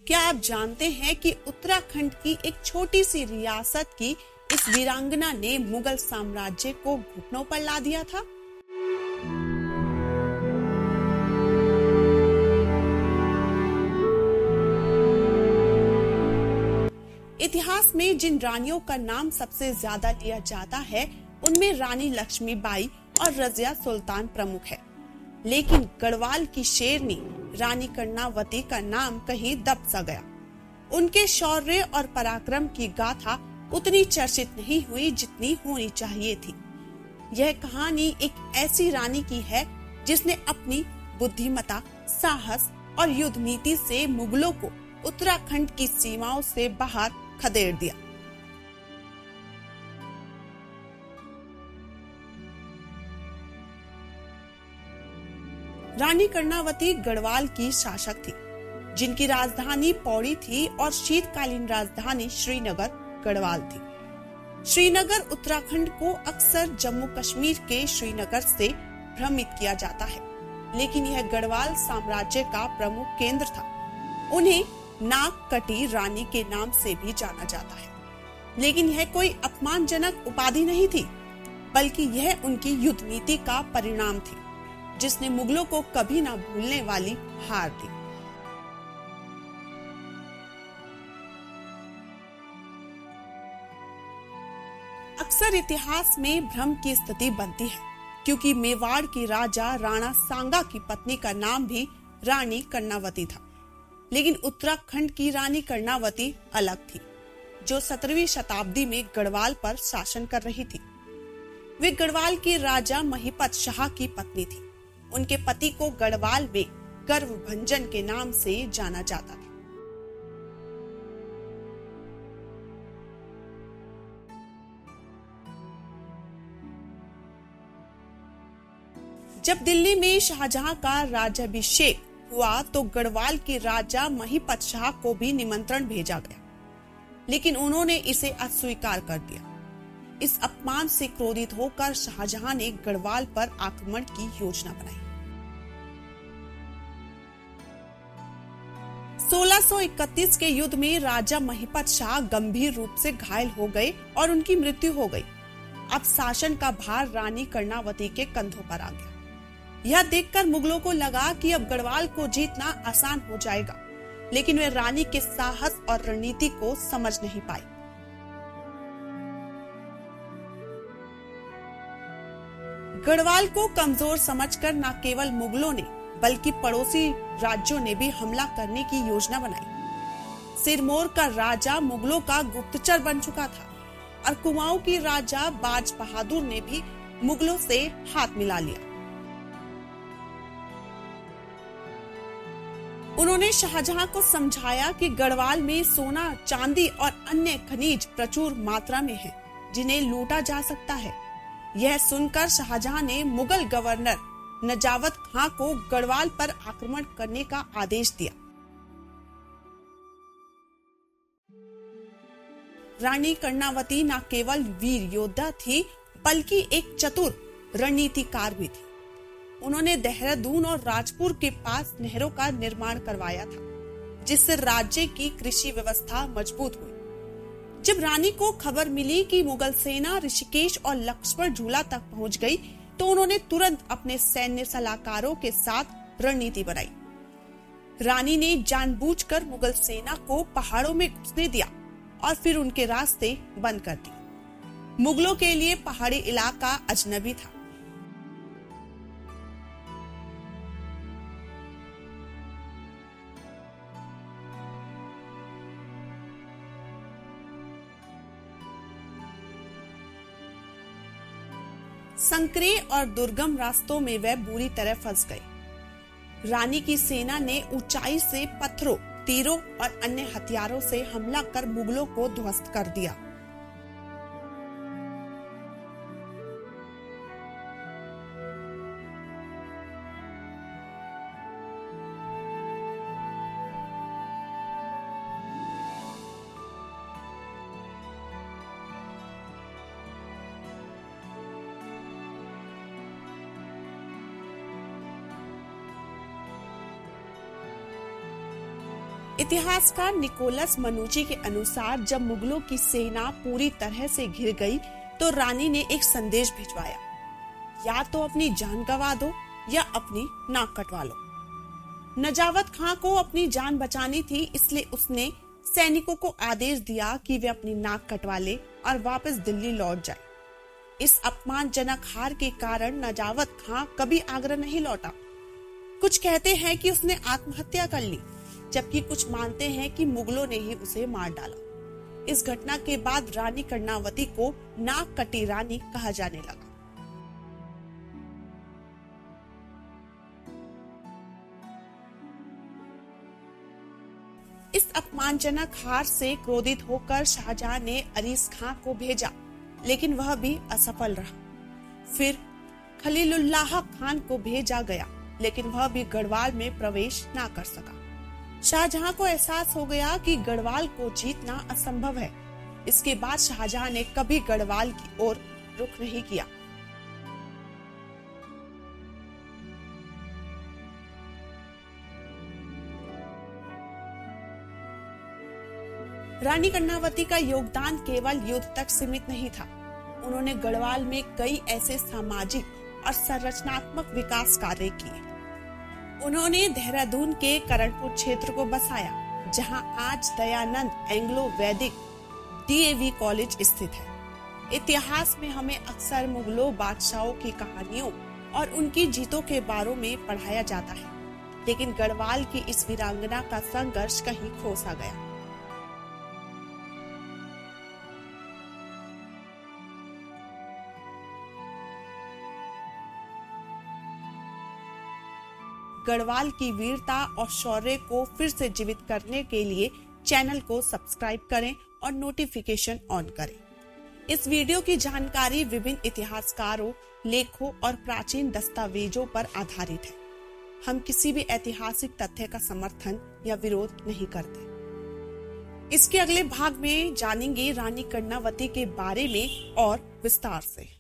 क्या आप जानते हैं कि उत्तराखंड की एक छोटी सी रियासत की इस वीरांगना ने मुगल साम्राज्य को घुटनों पर ला दिया था। इतिहास में जिन रानियों का नाम सबसे ज्यादा लिया जाता है उनमें रानी लक्ष्मीबाई और रजिया सुल्तान प्रमुख है, लेकिन गढ़वाल की शेरनी रानी कर्णावती का नाम कहीं दब सा गया। उनके शौर्य और पराक्रम की गाथा उतनी चर्चित नहीं हुई जितनी होनी चाहिए थी। यह कहानी एक ऐसी रानी की है जिसने अपनी बुद्धिमता, साहस और युद्ध नीति से मुगलों को उत्तराखंड की सीमाओं से बाहर खदेड़ दिया। रानी कर्णावती गढ़वाल की शासक थी, जिनकी राजधानी पौड़ी थी और शीतकालीन राजधानी श्रीनगर गढ़वाल थी। श्रीनगर उत्तराखंड को अक्सर जम्मू कश्मीर के श्रीनगर से भ्रमित किया जाता है, लेकिन यह गढ़वाल साम्राज्य का प्रमुख केंद्र था। उन्हें नागकटी रानी के नाम से भी जाना जाता है, लेकिन यह कोई अपमानजनक उपाधि नहीं थी, बल्कि यह उनकी युद्ध नीति का परिणाम थी, जिसने मुगलों को कभी ना भूलने वाली हार दी। अक्सर इतिहास में भ्रम की स्थिति बनती है, क्योंकि मेवाड़ की राजा राणा सांगा की पत्नी का नाम भी रानी कर्णावती था, लेकिन उत्तराखंड की रानी कर्णावती अलग थी, जो 17वीं शताब्दी में गढ़वाल पर शासन कर रही थी। वे गढ़वाल के राजा महिपत शाह की पत्नी थी। उनके पति को गढ़वाल में गर्वभंजन के नाम से जाना जाता था। जब दिल्ली में शाहजहां का राज्याभिषेक हुआ तो गढ़वाल के राजा महिपत शाह को भी निमंत्रण भेजा गया, लेकिन उन्होंने इसे अस्वीकार कर दिया। इस अपमान से क्रोधित होकर शाहजहां ने गढ़वाल पर आक्रमण की योजना बनाई। 1631 के युद्ध में राजा महिपत शाह गंभीर रूप से घायल हो गए और उनकी मृत्यु हो गई। अब शासन का भार रानी कर्णावती के कंधों पर आ गया। यह देखकर मुगलों को लगा कि अब गढ़वाल को जीतना आसान हो जाएगा, लेकिन वे रानी के साहस और रणनीति को समझ नहीं पाए। गढ़वाल को कमजोर समझकर न केवल मुगलों ने बल्कि पड़ोसी राज्यों ने भी हमला करने की योजना बनाई। सिरमौर का राजा मुगलों का गुप्तचर बन चुका था और कुमाऊं की राजा बाज बहादुर ने भी मुगलों से हाथ मिला लिया। उन्होंने शाहजहां को समझाया कि गढ़वाल में सोना, चांदी और अन्य खनिज प्रचुर मात्रा में है, जिन्हें लूटा जा सकता है। यह सुनकर शाहजहां ने मुगल गवर्नर नजावत खां को गढ़वाल पर आक्रमण करने का आदेश दिया। रानी कर्णावती न केवल वीर योद्धा थी, बल्कि एक चतुर रणनीतिकार भी थी। उन्होंने देहरादून और राजपुर के पास नहरों का निर्माण करवाया था, जिससे राज्य की कृषि व्यवस्था मजबूत हुई। जब रानी को खबर मिली कि मुगल सेना ऋषिकेश और लक्ष्मण झूला तक पहुंच गई, तो उन्होंने तुरंत अपने सैन्य सलाहकारों के साथ रणनीति बनाई। रानी ने जानबूझकर मुगल सेना को पहाड़ों में घुसने दिया और फिर उनके रास्ते बंद कर दिए। मुगलों के लिए पहाड़ी इलाका अजनबी था। संकरे और दुर्गम रास्तों में वे बुरी तरह फंस गए। रानी की सेना ने ऊंचाई से पत्थरों, तीरों और अन्य हथियारों से हमला कर मुगलों को ध्वस्त कर दिया। इतिहासकार निकोलस मनुची के अनुसार जब मुगलों की सेना पूरी तरह से घिर गई तो रानी ने एक संदेश भिजवाया, या तो अपनी जान गंवा दो या अपनी नाक कटवा लो। नजावत खां को अपनी जान बचानी थी, इसलिए उसने सैनिकों को आदेश दिया कि वे अपनी नाक कटवा ले और वापस दिल्ली लौट जाए। इस अपमानजनक हार के कारण नजावत खां कभी आगरा नहीं लौटा। कुछ कहते हैं कि उसने आत्महत्या कर ली, जबकि कुछ मानते हैं कि मुगलों ने ही उसे मार डाला। इस घटना के बाद रानी कर्णावती को नाक कटी रानी कहा जाने लगा। इस अपमानजनक हार से क्रोधित होकर शाहजहां ने अरीस खां को भेजा, लेकिन वह भी असफल रहा। फिर खलीलुल्लाह खान को भेजा गया, लेकिन वह भी गढ़वाल में प्रवेश ना कर सका। शाहजहां को एहसास हो गया कि गढ़वाल को जीतना असंभव है। इसके बाद शाहजहां ने कभी गढ़वाल की ओर रुख नहीं किया। रानी कर्णावती का योगदान केवल युद्ध तक सीमित नहीं था। उन्होंने गढ़वाल में कई ऐसे सामाजिक और संरचनात्मक विकास कार्य किए। उन्होंने देहरादून के करणपुर क्षेत्र को बसाया, जहां आज दयानंद एंग्लो वैदिक DAV कॉलेज स्थित है। इतिहास में हमें अक्सर मुगलों बादशाहों की कहानियों और उनकी जीतों के बारे में पढ़ाया जाता है, लेकिन गढ़वाल की इस वीरांगना का संघर्ष कहीं खो सा गया। गढ़वाल की वीरता और शौर्य को फिर से जीवित करने के लिए चैनल को सब्सक्राइब करें और नोटिफिकेशन ऑन करें। इस वीडियो की जानकारी विभिन्न इतिहासकारों, लेखों और प्राचीन दस्तावेजों पर आधारित है। हम किसी भी ऐतिहासिक तथ्य का समर्थन या विरोध नहीं करते। इसके अगले भाग में जानेंगे रानी कर्णावती के बारे में और विस्तार से।